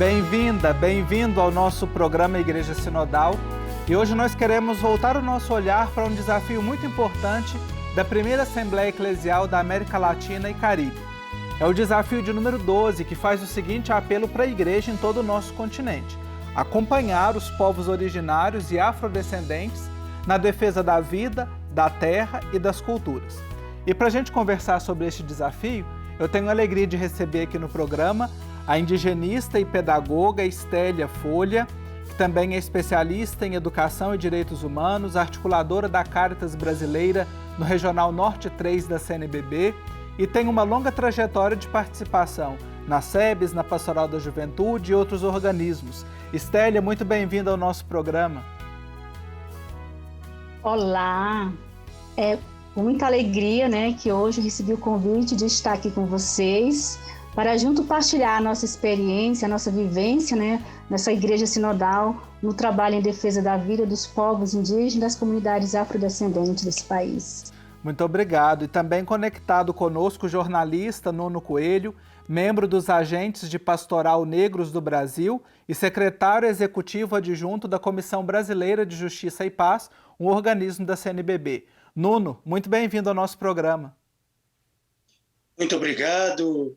Bem-vinda, bem-vindo ao nosso programa Igreja Sinodal. E hoje nós queremos voltar o nosso olhar para um desafio muito importante da primeira Assembleia Eclesial da América Latina e Caribe. É o desafio de número 12, que faz o seguinte apelo para a igreja em todo o nosso continente: acompanhar os povos originários e afrodescendentes na defesa da vida, da terra e das culturas. E para a gente conversar sobre este desafio, eu tenho a alegria de receber aqui no programa a indigenista e pedagoga Estélia Folha, que também é especialista em educação e direitos humanos, articuladora da Cáritas Brasileira no Regional Norte 3 da CNBB e tem uma longa trajetória de participação na SEBS, na Pastoral da Juventude e outros organismos. Estélia, muito bem-vinda ao nosso programa. Olá, é com muita alegria, que hoje eu recebi o convite de estar aqui com vocês para junto partilhar a nossa experiência, a nossa vivência, nessa igreja sinodal, no trabalho em defesa da vida dos povos indígenas e das comunidades afrodescendentes desse país. Muito obrigado. E também conectado conosco o jornalista Nuno Coelho, membro dos Agentes de Pastoral Negros do Brasil e secretário executivo adjunto da Comissão Brasileira de Justiça e Paz, um organismo da CNBB. Nuno, muito bem-vindo ao nosso programa. Muito obrigado.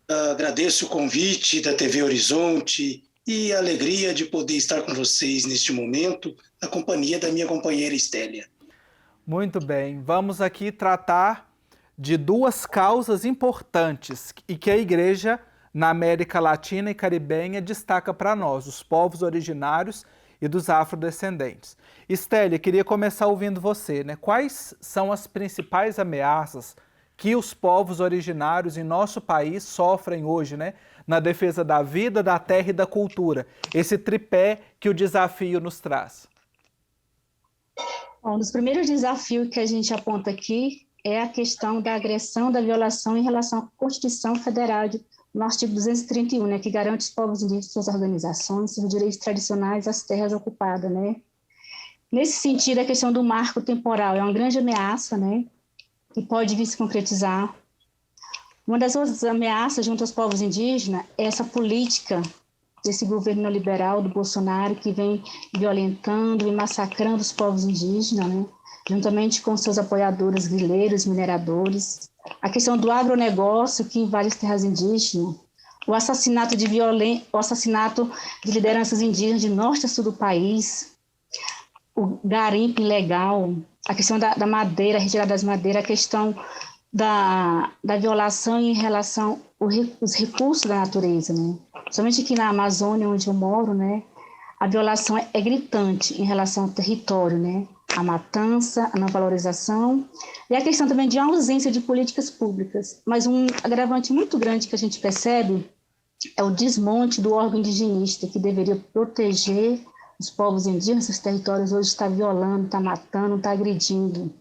Agradeço o convite da TV Horizonte e a alegria de poder estar com vocês neste momento, na companhia da minha companheira Estélia. Muito bem, vamos aqui tratar de duas causas importantes e que a Igreja na América Latina e Caribenha destaca para nós, os povos originários e dos afrodescendentes. Estélia, queria começar ouvindo você, Quais são as principais ameaças que os povos originários em nosso país sofrem hoje, na defesa da vida, da terra e da cultura? Esse tripé que o desafio nos traz. Um dos primeiros desafios que a gente aponta aqui é a questão da agressão, da violação em relação à Constituição Federal, no artigo 231, que garante os povos indígenas, suas organizações, seus direitos tradicionais às terras ocupadas, Nesse sentido, a questão do marco temporal é uma grande ameaça, que pode vir se concretizar. Uma das outras ameaças junto aos povos indígenas é essa política desse governo neoliberal do Bolsonaro, que vem violentando e massacrando os povos indígenas, juntamente com seus apoiadores grileiros, mineradores. A questão do agronegócio, que invade as terras indígenas, o assassinato de lideranças indígenas de norte a sul do país, o garimpo ilegal, a questão da madeira, a retirada das madeiras, a questão da violação em relação aos recursos da natureza, Somente aqui na Amazônia, onde eu moro, a violação é gritante em relação ao território, A matança, a não valorização e a questão também de ausência de políticas públicas. Mas um agravante muito grande que a gente percebe é o desmonte do órgão indigenista, que deveria proteger os povos indígenas, seus territórios, hoje está violando, está matando, está agredindo.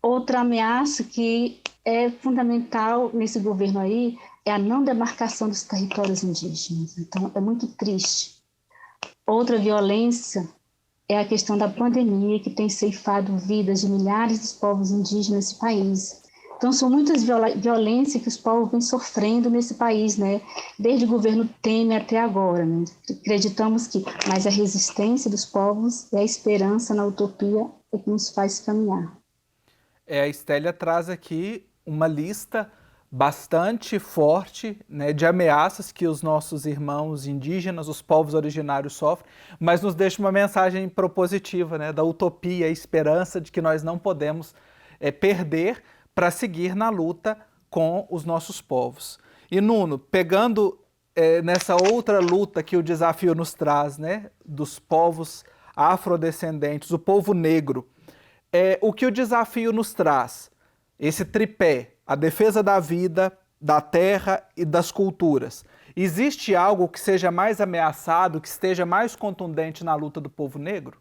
Outra ameaça que é fundamental nesse governo aí é a não demarcação dos territórios indígenas. Então, é muito triste. Outra violência é a questão da pandemia, que tem ceifado vidas de milhares de povos indígenas nesse país. Então, são muitas violências que os povos vêm sofrendo nesse país, desde o governo Temer até agora. Acreditamos que mais a resistência dos povos e a esperança na utopia é que nos faz caminhar. A Estélia traz aqui uma lista bastante forte, de ameaças que os nossos irmãos indígenas, os povos originários sofrem, mas nos deixa uma mensagem propositiva, da utopia, a esperança de que nós não podemos perder para seguir na luta com os nossos povos. E Nuno, pegando nessa outra luta que o desafio nos traz, dos povos afrodescendentes, o povo negro, o que o desafio nos traz? Esse tripé, a defesa da vida, da terra e das culturas. Existe algo que seja mais ameaçado, que esteja mais contundente na luta do povo negro?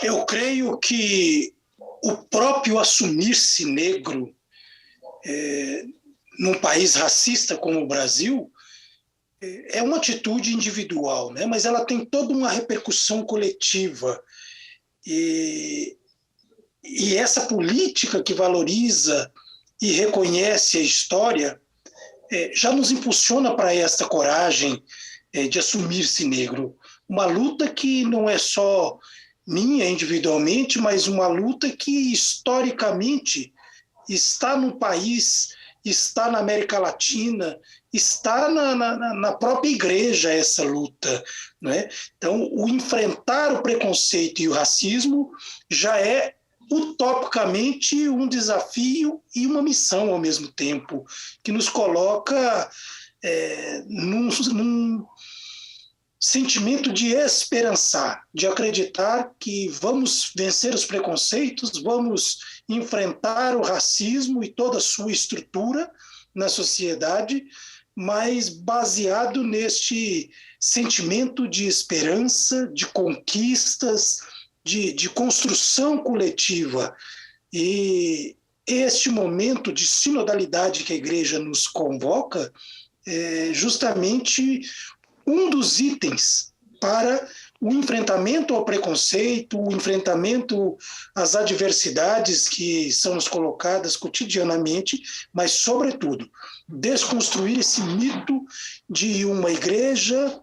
Eu creio que o próprio assumir-se negro num país racista como o Brasil é uma atitude individual, mas ela tem toda uma repercussão coletiva. E essa política que valoriza e reconhece a história já nos impulsiona para esta coragem de assumir-se negro. Uma luta que não é só minha individualmente, mas uma luta que historicamente está no país, está na América Latina, está na própria igreja essa luta, não é? Então, o enfrentar o preconceito e o racismo já é utopicamente um desafio e uma missão ao mesmo tempo, que nos coloca num sentimento de esperançar, de acreditar que vamos vencer os preconceitos, vamos enfrentar o racismo e toda a sua estrutura na sociedade, mas baseado neste sentimento de esperança, de conquistas, de construção coletiva. E este momento de sinodalidade que a Igreja nos convoca é justamente um dos itens para o enfrentamento ao preconceito, o enfrentamento às adversidades que são nos colocadas cotidianamente, mas, sobretudo, desconstruir esse mito de uma igreja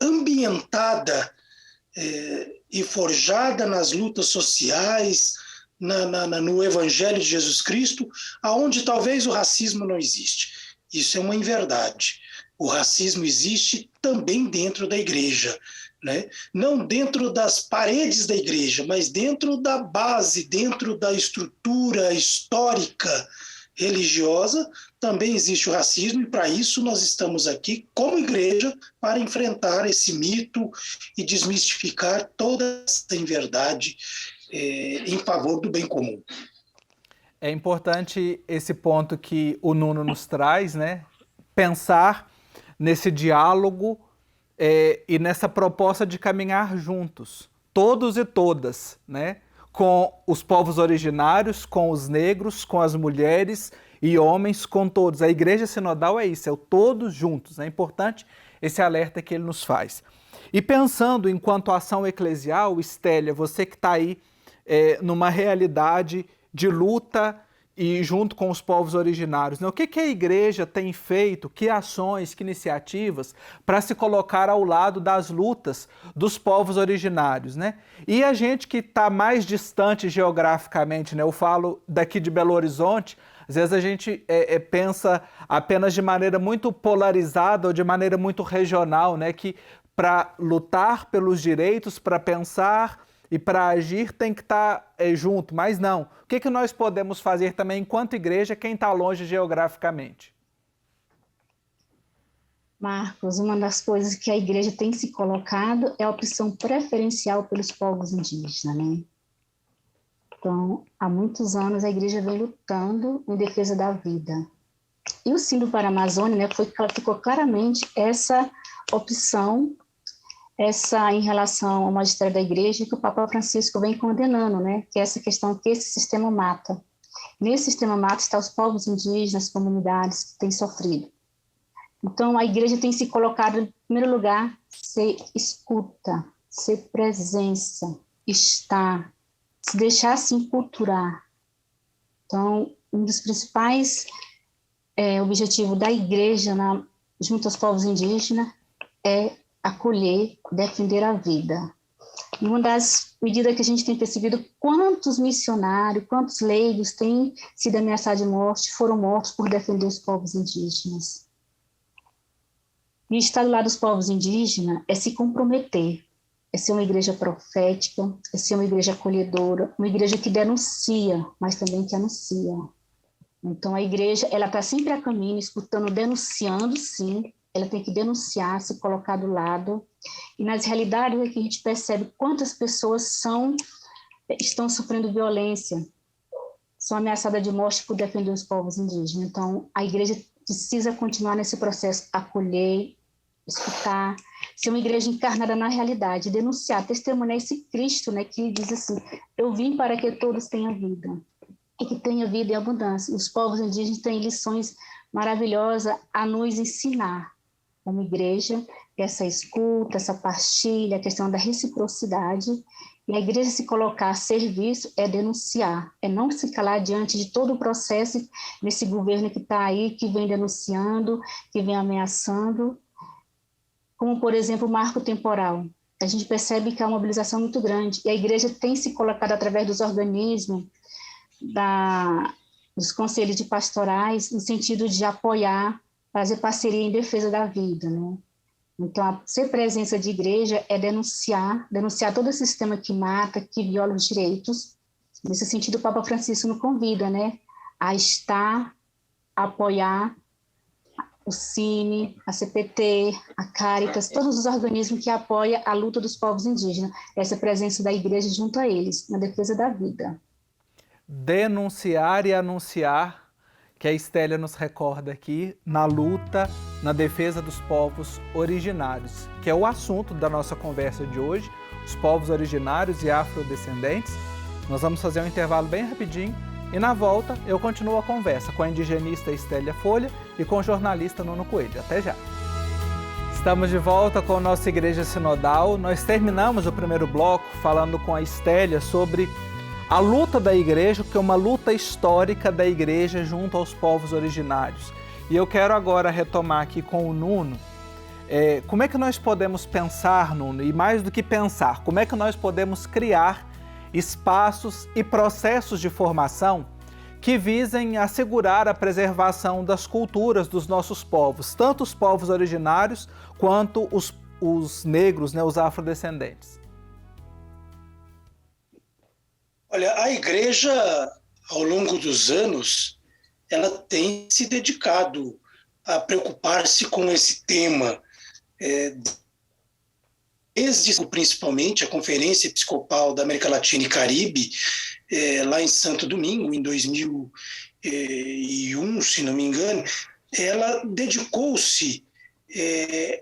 ambientada e forjada nas lutas sociais, no Evangelho de Jesus Cristo, aonde talvez o racismo não existe. Isso é uma inverdade. O racismo existe também dentro da igreja, né? Não dentro das paredes da igreja, mas dentro da base, dentro da estrutura histórica religiosa, também existe o racismo, e para isso nós estamos aqui como igreja para enfrentar esse mito e desmistificar toda essa inverdade em favor do bem comum. É importante esse ponto que o Nuno nos traz, né? Pensar nesse diálogo e nessa proposta de caminhar juntos, todos e todas, né? Com os povos originários, com os negros, com as mulheres e homens, com todos. A Igreja Sinodal é isso, é o todos juntos. É importante esse alerta que ele nos faz. E pensando enquanto ação eclesial, Estélia, você que está aí numa realidade de luta e junto com os povos originários, né? O que a igreja tem feito, que ações, que iniciativas para se colocar ao lado das lutas dos povos originários, né? E a gente que está mais distante geograficamente, né? Eu falo daqui de Belo Horizonte, às vezes a gente pensa apenas de maneira muito polarizada ou de maneira muito regional, né? Que para lutar pelos direitos, para pensar e para agir tem que estar junto, mas não. O que nós podemos fazer também enquanto igreja, quem está longe geograficamente? Marcos, uma das coisas que a igreja tem se colocado é a opção preferencial pelos povos indígenas, né? Então, há muitos anos a igreja vem lutando em defesa da vida. E o Sínodo para a Amazônia, né, ficou claramente essa opção, em relação ao magistério da igreja, que o Papa Francisco vem condenando, né? Que é essa questão que esse sistema mata. Nesse sistema mata estão os povos indígenas, as comunidades que têm sofrido. Então, a igreja tem se colocado, em primeiro lugar, ser escuta, ser presença, estar, se deixar se enculturar. Então, um dos principais objetivos da igreja junto aos povos indígenas é acolher, defender a vida. E uma das medidas que a gente tem percebido, quantos missionários, quantos leigos têm sido ameaçados de morte, foram mortos por defender os povos indígenas. E estar do lado dos povos indígenas é se comprometer, é ser uma igreja profética, é ser uma igreja acolhedora, uma igreja que denuncia, mas também que anuncia. Então a igreja, ela está sempre a caminho, escutando, denunciando, sim. Ela tem que denunciar, se colocar do lado. E nas realidades é que a gente percebe quantas pessoas estão sofrendo violência, são ameaçadas de morte por defender os povos indígenas. Então, a igreja precisa continuar nesse processo, acolher, escutar, ser uma igreja encarnada na realidade, denunciar, testemunhar esse Cristo, né, que diz assim, eu vim para que todos tenham vida, e que tenha vida em abundância. Os povos indígenas têm lições maravilhosas a nos ensinar, como igreja, essa escuta, essa partilha, a questão da reciprocidade E a igreja se colocar a serviço é denunciar, é não se calar diante de todo o processo desse governo que está aí, que vem denunciando, que vem ameaçando, como, por exemplo, o marco temporal. A gente percebe que há uma mobilização muito grande, e a igreja tem se colocado através dos organismos, dos conselhos de pastorais, no sentido de apoiar, fazer parceria em defesa da vida, né? Então, ser presença de igreja é denunciar todo o sistema que mata, que viola os direitos. Nesse sentido, o Papa Francisco nos convida, né, a estar, a apoiar o Cine, a CPT, a Caritas, todos os organismos que apoiam a luta dos povos indígenas, essa presença da igreja junto a eles, na defesa da vida. Denunciar e anunciar, que a Estélia nos recorda aqui, na luta, na defesa dos povos originários, que é o assunto da nossa conversa de hoje, os povos originários e afrodescendentes. Nós vamos fazer um intervalo bem rapidinho e na volta eu continuo a conversa com a indigenista Estélia Folha e com o jornalista Nuno Coelho. Até já! Estamos de volta com a nossa Igreja Sinodal. Nós terminamos o primeiro bloco falando com a Estélia sobre a luta da igreja, que é uma luta histórica da igreja junto aos povos originários. E eu quero agora retomar aqui com o Nuno, como é que nós podemos pensar, Nuno, e mais do que pensar, como é que nós podemos criar espaços e processos de formação que visem assegurar a preservação das culturas dos nossos povos, tanto os povos originários quanto os negros, né, os afrodescendentes? Olha, a igreja, ao longo dos anos, ela tem se dedicado a preocupar-se com esse tema, desde principalmente a Conferência Episcopal da América Latina e Caribe, lá em Santo Domingo, em 2001, se não me engano, ela dedicou-se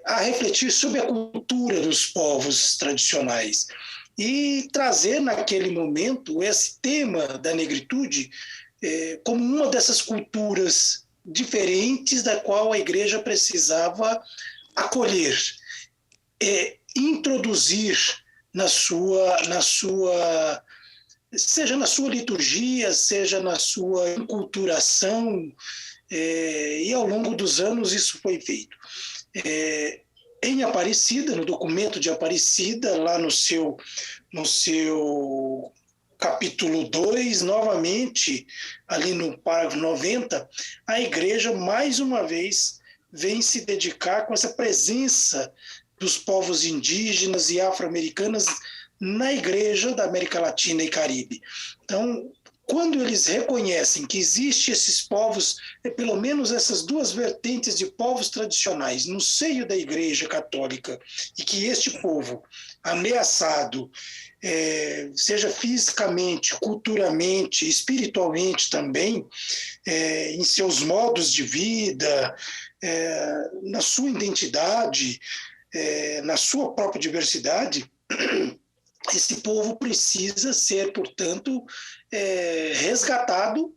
a refletir sobre a cultura dos povos tradicionais e trazer naquele momento esse tema da negritude como uma dessas culturas diferentes da qual a igreja precisava acolher, introduzir seja na sua liturgia, seja na sua enculturação, e ao longo dos anos isso foi feito. Em Aparecida, no documento de Aparecida, lá no seu capítulo 2, novamente, ali no parágrafo 90, a igreja, mais uma vez, vem se dedicar com essa presença dos povos indígenas e afro-americanos na igreja da América Latina e Caribe. Então, quando eles reconhecem que existem esses povos, pelo menos essas duas vertentes de povos tradicionais no seio da Igreja Católica, e que este povo ameaçado, seja fisicamente, culturalmente, espiritualmente também, em seus modos de vida, na sua identidade, na sua própria diversidade, esse povo precisa ser, portanto, resgatado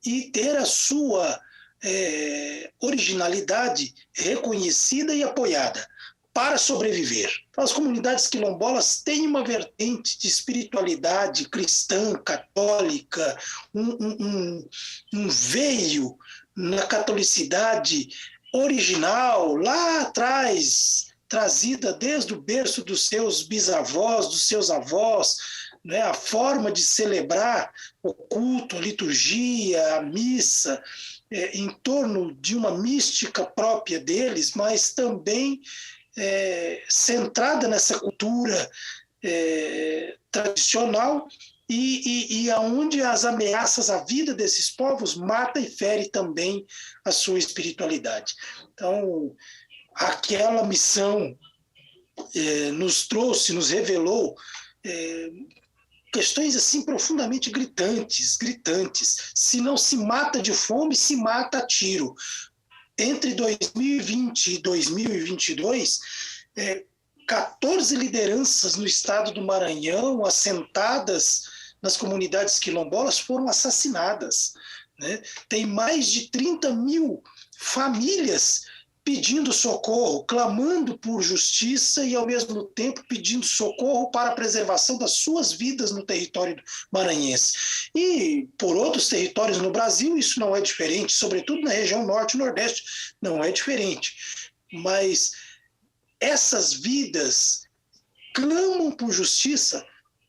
e ter a sua originalidade reconhecida e apoiada para sobreviver. As comunidades quilombolas têm uma vertente de espiritualidade cristã, católica, um veio na catolicidade original, lá atrás, trazida desde o berço dos seus bisavós, dos seus avós, né? A forma de celebrar o culto, a liturgia, a missa, em torno de uma mística própria deles, mas também centrada nessa cultura tradicional e aonde as ameaças à vida desses povos mata e fere também a sua espiritualidade. Então, aquela missão nos revelou questões assim profundamente gritantes. Se não se mata de fome, se mata a tiro. Entre 2020 e 2022, 14 lideranças no estado do Maranhão, assentadas nas comunidades quilombolas, foram assassinadas, né? Tem mais de 30 mil famílias pedindo socorro, clamando por justiça e, ao mesmo tempo, pedindo socorro para a preservação das suas vidas no território maranhense. E, por outros territórios no Brasil, isso não é diferente, sobretudo na região norte e nordeste, não é diferente. Mas essas vidas clamam por justiça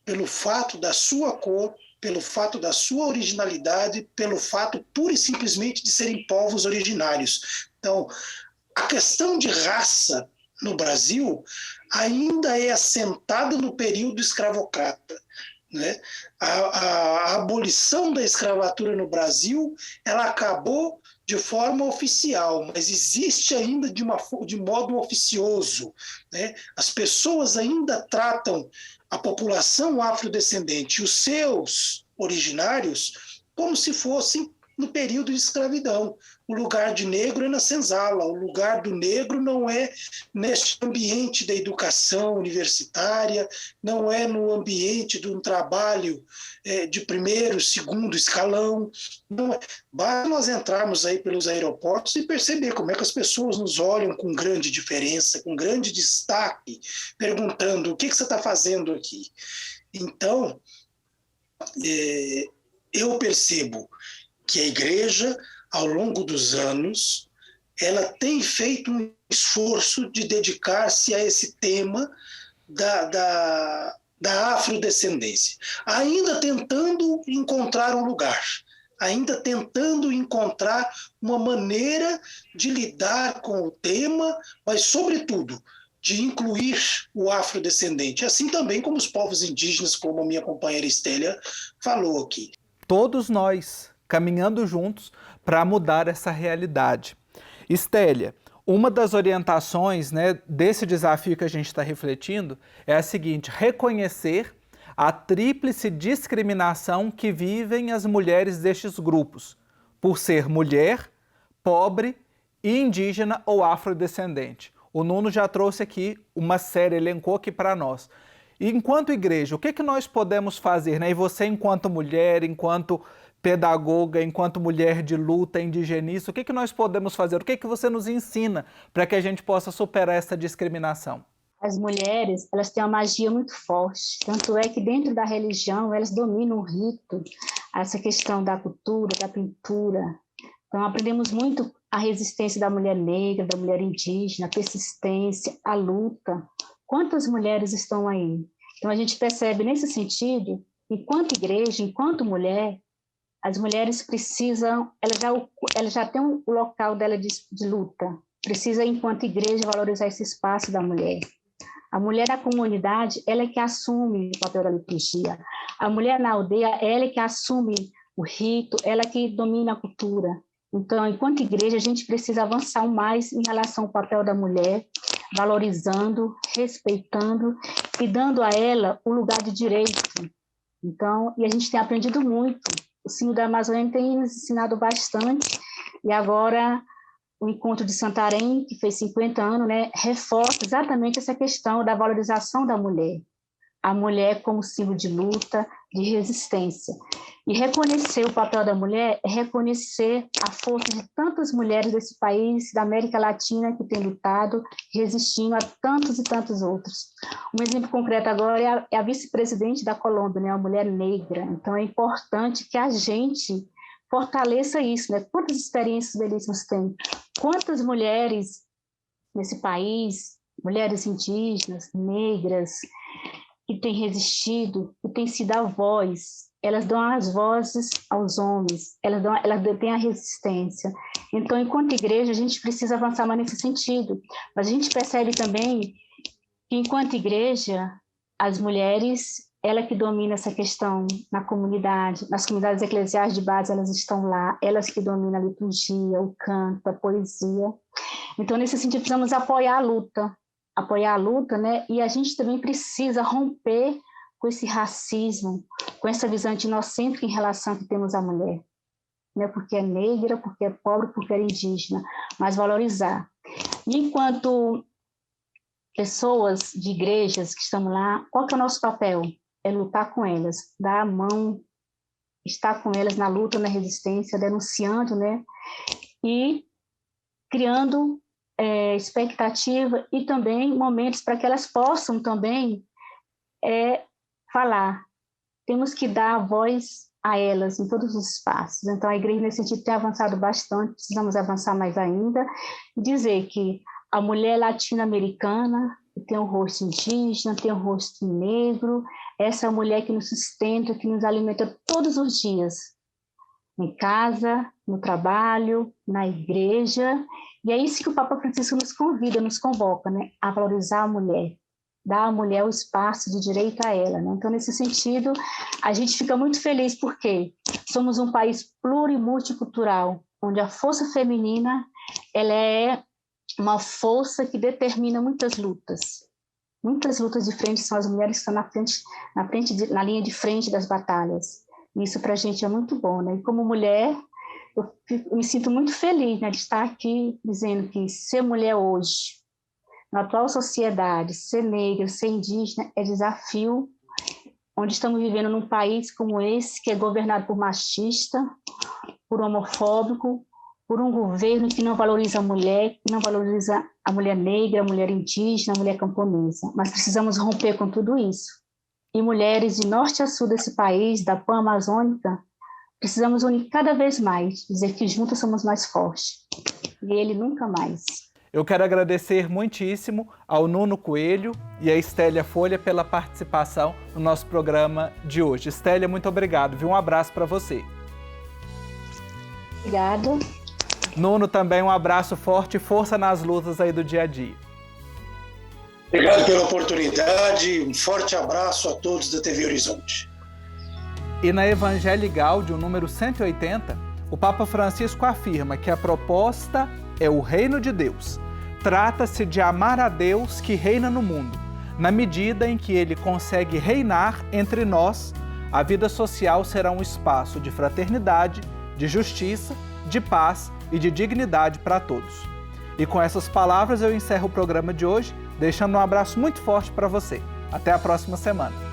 pelo fato da sua cor, pelo fato da sua originalidade, pelo fato pura e simplesmente de serem povos originários. Então, a questão de raça no Brasil ainda é assentada no período escravocrata, né? A abolição da escravatura no Brasil, ela acabou de forma oficial, mas existe ainda de modo oficioso, né? As pessoas ainda tratam a população afrodescendente, os seus originários, como se fossem no período de escravidão. O lugar de negro é na senzala, o lugar do negro não é neste ambiente da educação universitária, não é no ambiente de um trabalho de primeiro, segundo escalão. Não é. Basta nós entrarmos aí pelos aeroportos e perceber como é que as pessoas nos olham com grande diferença, com grande destaque, perguntando: o que você está fazendo aqui? Então, eu percebo que a igreja, ao longo dos anos, ela tem feito um esforço de dedicar-se a esse tema da afrodescendência, ainda tentando encontrar um lugar, ainda tentando encontrar uma maneira de lidar com o tema, mas, sobretudo, de incluir o afrodescendente, assim também como os povos indígenas, como a minha companheira Estélia falou aqui. Todos nós caminhando juntos para mudar essa realidade. Estélia, uma das orientações, né, desse desafio que a gente está refletindo é a seguinte: reconhecer a tríplice discriminação que vivem as mulheres destes grupos, por ser mulher, pobre e indígena ou afrodescendente. O Nuno já trouxe aqui uma série, elencou aqui para nós. E enquanto igreja, o que nós podemos fazer, né? E você, enquanto mulher, enquanto pedagoga, enquanto mulher de luta, indigenista, o que nós podemos fazer? O que você nos ensina para que a gente possa superar essa discriminação? As mulheres, elas têm uma magia muito forte, tanto é que dentro da religião elas dominam o rito, essa questão da cultura, da pintura. Então aprendemos muito a resistência da mulher negra, da mulher indígena, a persistência, a luta. Quantas mulheres estão aí? Então a gente percebe nesse sentido, enquanto igreja, enquanto mulher, as mulheres precisam, ela já tem um local dela de luta, precisa, enquanto igreja, valorizar esse espaço da mulher. A mulher da comunidade, ela é que assume o papel da liturgia. A mulher na aldeia, ela é que assume o rito, ela é que domina a cultura. Então, enquanto igreja, a gente precisa avançar mais em relação ao papel da mulher, valorizando, respeitando e dando a ela o lugar de direito. Então, e a gente tem aprendido muito. O Sino da Amazônia tem nos ensinado bastante, e agora o Encontro de Santarém, que fez 50 anos, né, reforça exatamente essa questão da valorização da mulher. A mulher como símbolo de luta, de resistência. E reconhecer o papel da mulher é reconhecer a força de tantas mulheres desse país, da América Latina, que têm lutado, resistindo a tantos e tantos outros. Um exemplo concreto agora é a vice-presidente da Colômbia, né, uma mulher negra. Então é importante que a gente fortaleça isso, né? Quantas experiências belíssimas tem? Quantas mulheres nesse país, mulheres indígenas, negras, que têm resistido, que têm sido a voz, elas dão as vozes aos homens, elas têm a resistência. Então, enquanto igreja, a gente precisa avançar mais nesse sentido. Mas a gente percebe também que, enquanto igreja, as mulheres, ela que domina essa questão na comunidade, nas comunidades eclesiais de base, elas estão lá, elas que dominam a liturgia, o canto, a poesia. Então, nesse sentido, precisamos apoiar a luta, né? E a gente também precisa romper com esse racismo, com essa visão etnocêntrica em relação que temos à mulher, né? Porque é negra, porque é pobre, porque é indígena, mas valorizar. E enquanto pessoas de igrejas que estamos lá, qual que é o nosso papel? É lutar com elas, dar a mão, estar com elas na luta, na resistência, denunciando, né? E criando expectativa e também momentos para que elas possam também falar. Temos que dar voz a elas em todos os espaços. Então, a igreja, nesse sentido, tem avançado bastante, precisamos avançar mais ainda, e dizer que a mulher latino-americana tem um rosto indígena, tem um rosto negro, essa mulher que nos sustenta, que nos alimenta todos os dias, em casa, no trabalho, na igreja, e é isso que o Papa Francisco nos convida, nos convoca, né? A valorizar a mulher, dar à mulher o espaço de direito a ela, né? Então, nesse sentido, a gente fica muito feliz porque somos um país plurimulticultural, onde a força feminina ela é uma força que determina muitas lutas de frente, são as mulheres que estão na linha de frente das batalhas. Isso para a gente é muito bom, né? E como mulher, eu me sinto muito feliz, né, de estar aqui dizendo que ser mulher hoje, na atual sociedade, ser negra, ser indígena é desafio, onde estamos vivendo num país como esse, que é governado por machista, por homofóbico, por um governo que não valoriza a mulher, que não valoriza a mulher negra, a mulher indígena, a mulher camponesa. Mas precisamos romper com tudo isso. E mulheres de norte a sul desse país, da Pan-Amazônica, precisamos unir cada vez mais, dizer que juntas somos mais fortes. E ele nunca mais. Eu quero agradecer muitíssimo ao Nuno Coelho e à Estélia Folha pela participação no nosso programa de hoje. Estélia, muito obrigado, viu? Um abraço para você. Obrigada. Nuno, também um abraço forte e força nas lutas aí do dia a dia. Obrigado pela oportunidade, um forte abraço a todos da TV Horizonte. E na Evangelii Gaudium, número 180, o Papa Francisco afirma que a proposta é o reino de Deus. Trata-se de amar a Deus que reina no mundo. Na medida em que ele consegue reinar entre nós, a vida social será um espaço de fraternidade, de justiça, de paz e de dignidade para todos. E com essas palavras eu encerro o programa de hoje, deixando um abraço muito forte para você. Até a próxima semana.